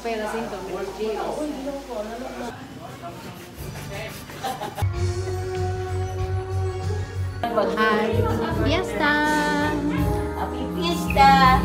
pera 100. Happy Fiesta! Happy Fiesta!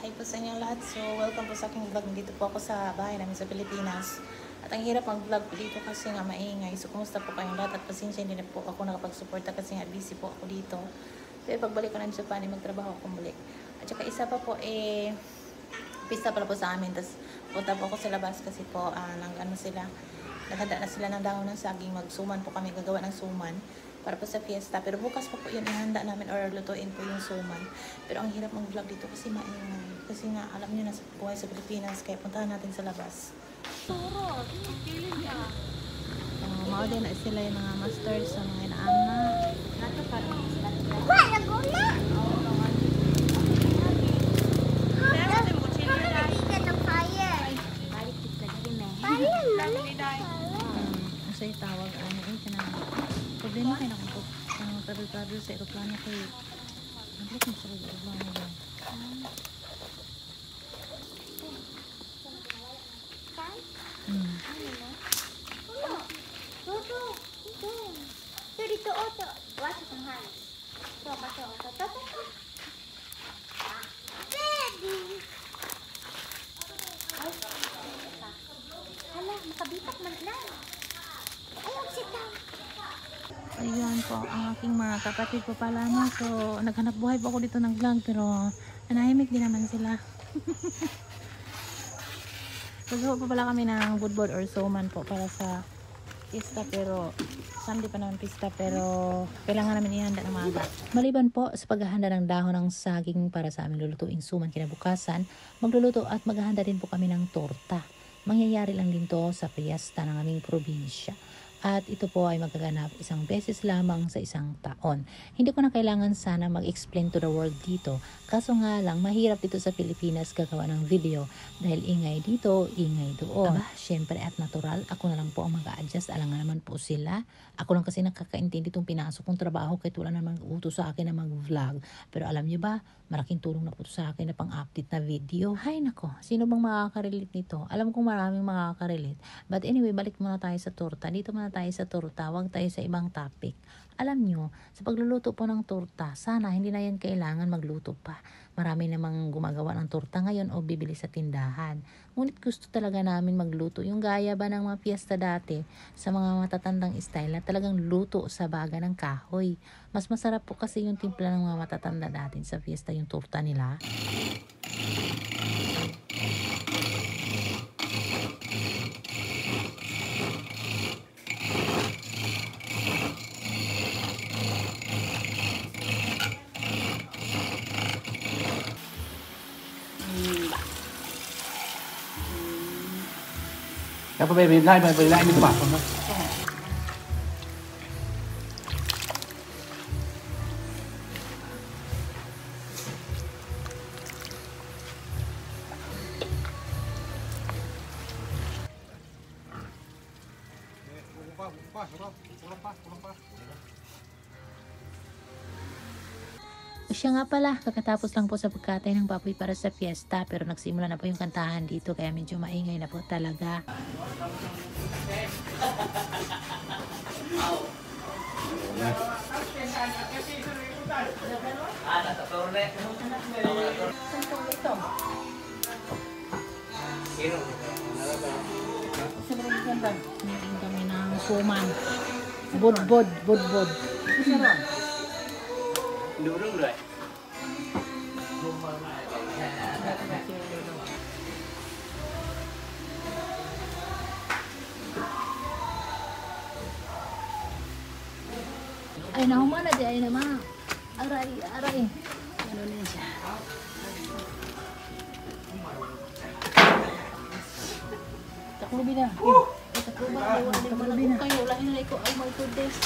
Hi po sa inyong lahat. So, welcome po sa aking vlog. Dito po ako sa bahay namin sa Pilipinas. At ang hirap mag-vlog po dito kasi nga maingay. So, kumusta po kayong lahat? At pasensya, hindi na po ako nakapag-suporta kasi nga busy po ako dito. Pero pagbalik ko na sa Japan, magtrabaho ako muli. At saka isa pa po, pista pala po sa amin. Tapos, punta po ako sa labas kasi po, naghanda na sila ng dahon ng saging. Magsuman po kami, gagawa ng suman para po sa fiesta. Pero bukas po yun ihanda namin or lutuin po yung suman. Pero ang hirap mag-vlog dito kasi maingay. Kasi nga, alam nyo na sa buhay sa Pilipinas, kaya puntahan natin sa labas. Mga din na sila yung mga masters sa mga inaana. Nato parang sila. Wala gula! Ang tawag ano problema kayo na kung travel sa aeroplano kayo nablik mo sa aeroplano yan ayun po, ang aking mga kapatid po pala no. So, naghanap buhay po ako dito ng vlog pero nanahimik din naman sila. Pagkawa po pala kami ng budbod or suman po para sa pista pero Sunday pa naman pista pero kailangan namin ihanda ng maaga. Maliban po sa paghahanda ng dahon ng saging para sa aming lulutuing suman kinabukasan, magluluto at maghahanda din po kami ng torta. Mangyayari lang din to sa piyesta ng aming probinsya. At ito po ay magaganap isang beses lamang sa isang taon. Hindi ko na kailangan sana mag-explain to the world dito. Kaso nga lang, mahirap dito sa Pilipinas gagawa ng video. Dahil ingay dito, ingay doon. Aba, syempre at natural, ako na lang po ang mag-a-adjust. Alam nga naman po sila. Ako lang kasi nakakaintindi itong pinasok kong trabaho kahit wala naman utos sa akin na mag-vlog. Pero alam niyo ba, malaking tulong na po sa akin na pang-update na video. Hay nako, sino bang makaka-relate nito? Alam kong maraming makaka-relate. But anyway, balik muna tayo sa torta. Dito muna tayo sa torta, wag tayo sa ibang topic. Alam nyo, sa pagluluto po ng torta, sana hindi na yan kailangan magluto pa. Marami namang gumagawa ng torta ngayon o bibili sa tindahan. Ngunit gusto talaga namin magluto. Yung gaya ba ng mga piyesta dati sa mga matatandang style na talagang luto sa baga ng kahoy. Mas masarap po kasi yung timpla ng mga matatanda natin sa piyesta yung torta nila. Các bạn về lại mình bảo không đó. Siya nga pala, kakatapos lang po sa pagkatay ng baboy para sa fiesta pero nagsimula na po yung kantahan dito kaya medyo maingay na po talaga. Meron kami ng suman. Budbod. Durung rồi. Ay, nahuman na di ay naman. Aray. Ano na siya? Taklubi na. Ito. Kagabi na. Kayo, wala na ko. Oh my goodness.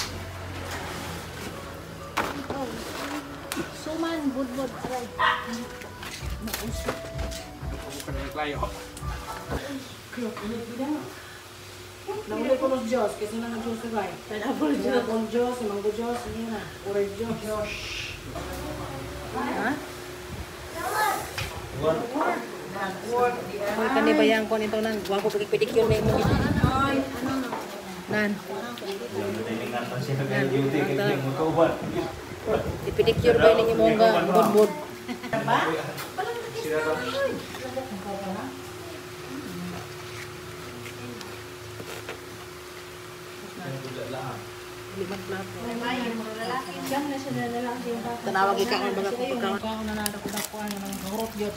Oh. Suman, budbud, aray. Mausok. Bukan yang layo. Naulay ko ng Diyos, kasi na ng-Diyos ko ay. Pineapple Diyos, mango Diyos, hindi na. Orange Diyos. Ha? Kung kani ba yan, kung ito nang guwapo pedicure na mo. Nan. Ipedicure ba ninyo mo nga budbud? Ba? Limang plato. Tanawag ikaw ang mga pagkaon. Ikaw na nadakudakuan ng hurot yun.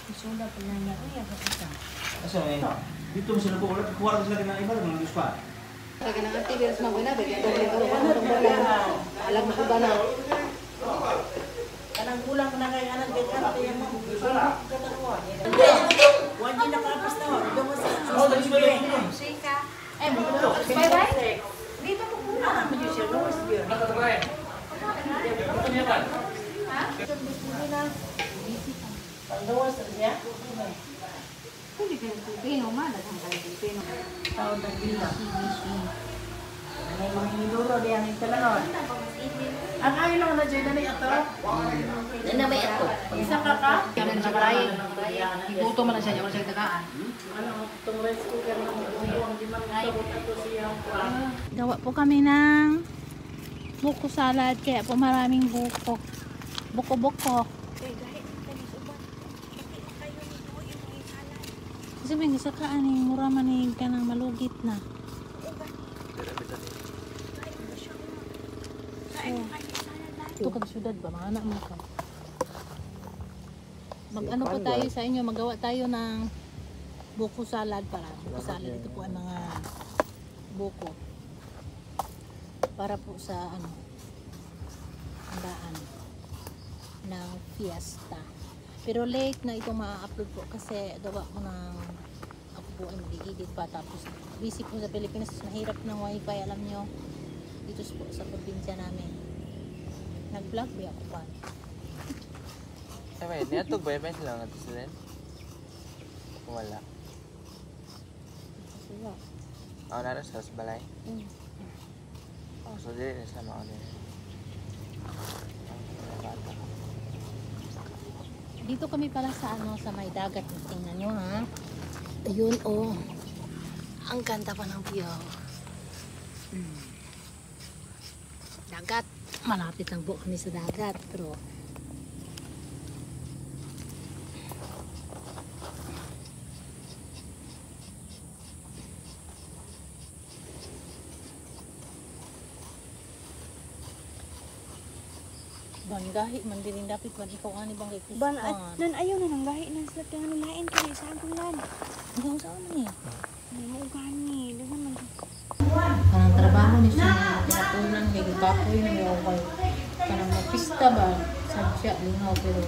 Isunda pa na niya. Ay, ako isa. Asa may dito sila po ulit kuwara sila kina iba ng Diyos pa. Kaya nang activist mga wala, alam mo ba na? Kanang kulang na kay anak kay anak kay mo. Wagi na kapos na. Domo sa. Sika. Bye-bye. Dito po kulang mo siya. Lowest view. Pandawas niya. Pwede kayo Pilipino, daghang kayo Pilipino. Tawag ng bilang. May mga hiniduro diyan yung talanon. Ang ayaw na dyan na ito. Na may ito. Isa ka ka? Kaya na siya karayin. Ibuto man na siya, yung siya tagaan. Ano, itong rice cooker na mga di man sabot ato siya. Gawa po kami ng buko salad, kaya po maraming buko. Buko-buko. Kasi may isa ka ani, mura manig ka ng malugit na. Ito kag syudad ba? Mga anak mo ka. Mag-ano po tayo sa inyo, magawa tayo ng buko salad para. Buko salad, ito po ang mga buko. Para po sa ano, handaan ng fiesta. Pero late na itong ma-upload po kasi gawa ko ng ako po ay mag-edit pa tapos busy po sa Pilipinas, mahirap ng wifi, alam nyo dito po sa probinsya namin. Nag-vlog ba ako pa? Wait, niya to ba? May sila nga to sila? Wala. Sila. Ako na rin sa balay. Oh, so di rin sa mga bata. Dito kami pala sa ano, sa may dagat. Tingnan nyo ha. Ayun oh. Ang ganda pa ng view. Dagat. Malapit lang po kami sa dagat. Pero banggahi man din dapat man ikaw ani bang kay Ban at nan ayaw na nang gahi na sa kaya nilain kay sa agulan. Ang sa man ni. Ay mo gani, dagan man. Kanang trabaho ni siya pinatunan kay kapoy na mo kay kanang pista ba sadya lingaw pero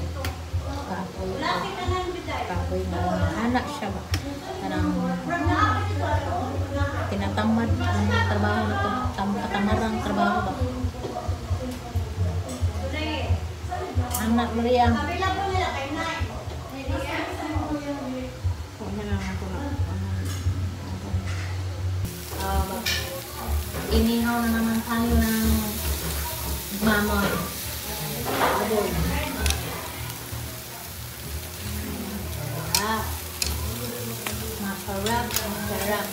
kapoy na anak siya ba kanang tinatamad ang trabaho na to tamarang trabaho ba anak Maria inihaw na naman tayo ng mamon. Aboy. Ah. Masarap, masarap.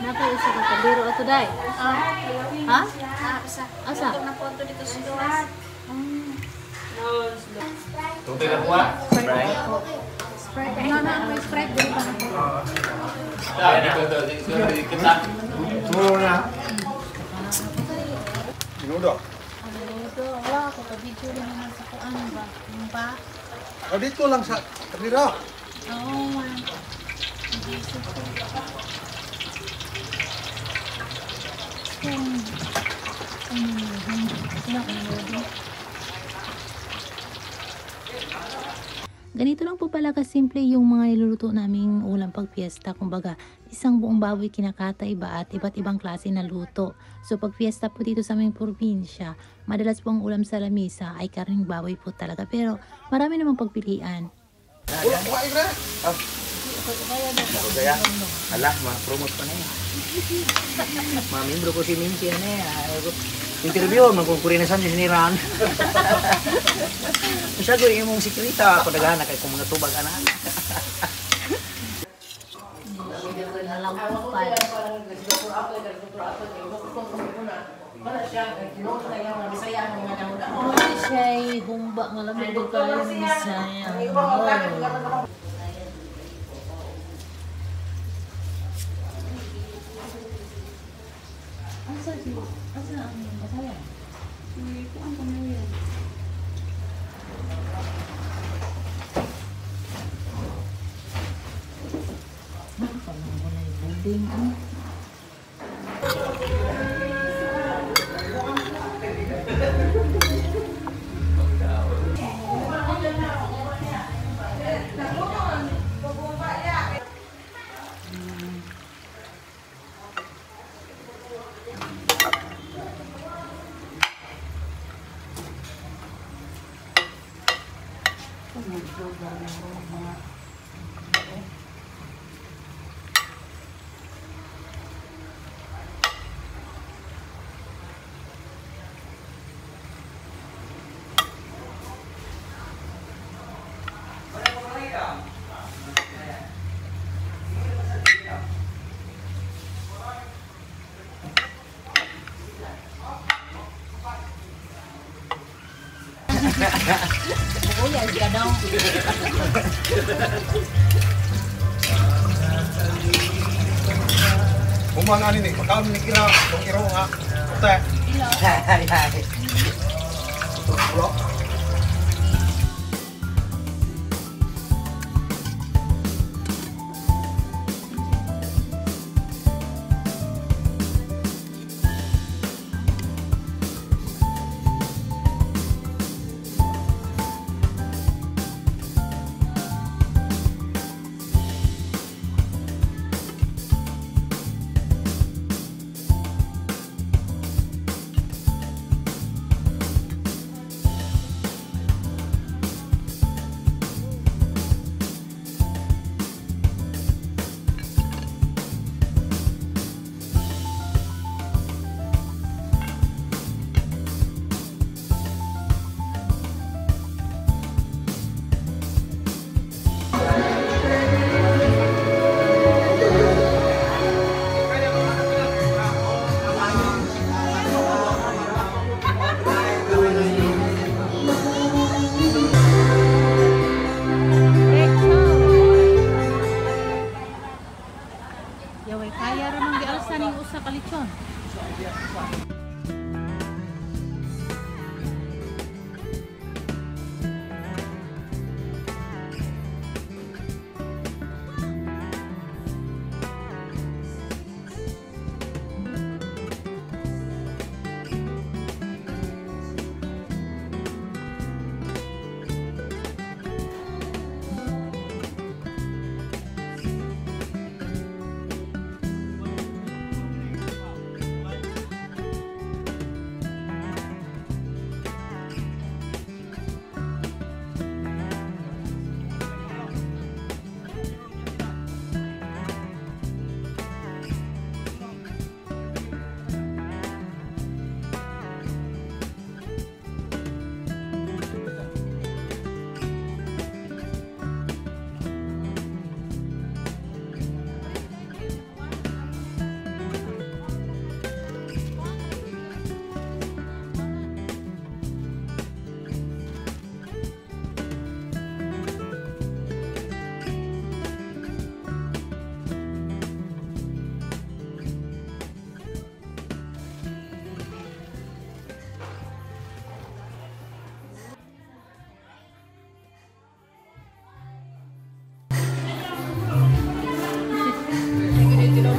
Napa isa ka kabiro ato day? Ha? Asa? Tubig na kuha. Sprite. Sprite. Ano na ang may Sprite? Dili pa na po. Dito kita. Turo na. Minudo. Ano ito? Wala ako ka-video rin naman sa kuan ba? Yung ba? O dito lang sa kamera. Oo man. Hindi ko. Ganito lang po pala kasimple yung mga niluluto naming ulam pag fiesta. Kumbaga, isang buong baboy kinakatay-iba at iba't ibang klase na luto. So pag fiesta po dito sa aming probinsya, madalas po ang ulam sa lamisa ay karning baboy po talaga. Pero marami namang pagpilian. Kaya, alah, ma-promote pa na yan. Mamembro ko si Mincy na yan. Interview, magkukurin na saan ni Ran. Siya ko yung mong sikrita, padagana kay kung mga tubag anak. Siya'y humba nga lang dito kayo ng sayang. Asa ang masaya? Ito ang pamilya. Parang wala yung building. Kuya, siya daw. Kumana ni pagkaon ni kira, tong iro nga. Ate. Yaway, kaya ramang gialsa ning usa ka lechon.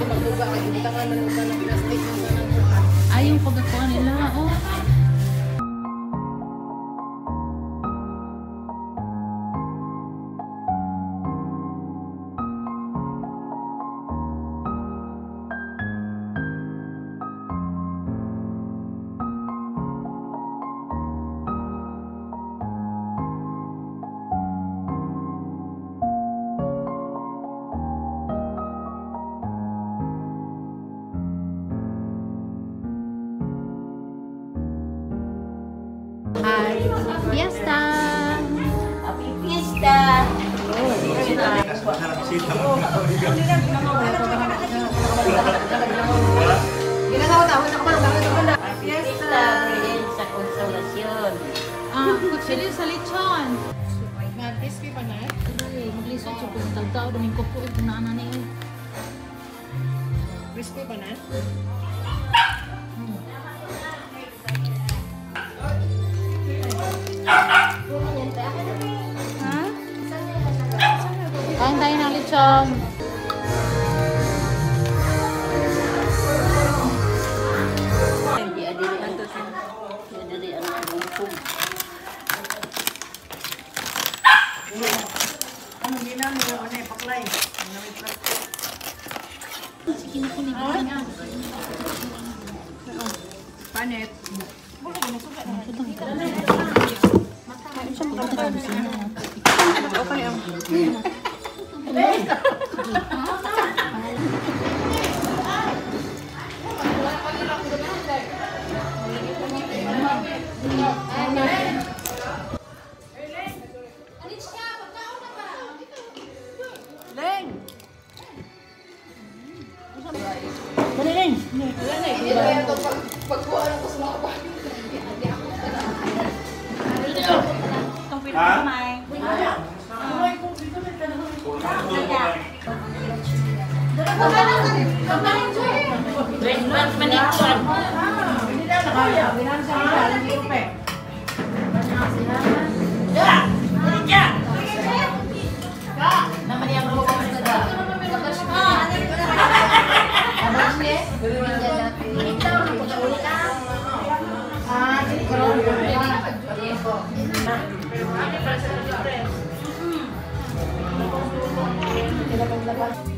Magduga, kay butangan man ng plastic ng plastic. Kayong pagkakuha nila, oh. Happy Fiesta! Happy Fiesta! Fiesta, brilliant sa konsolasyon. Kutsilyo sa lechon. Mag-crispy pa na? Mag-lisod sa kung tagtao doon yung kuko ito na anani. Crispy pa na? Kain tayo ng lechon. Di adili ang bumpong. Ano ginamit mo ano paklay? Sige na kinibuan niya. Panet. Okay ang. Breakfast manikon. Thank you.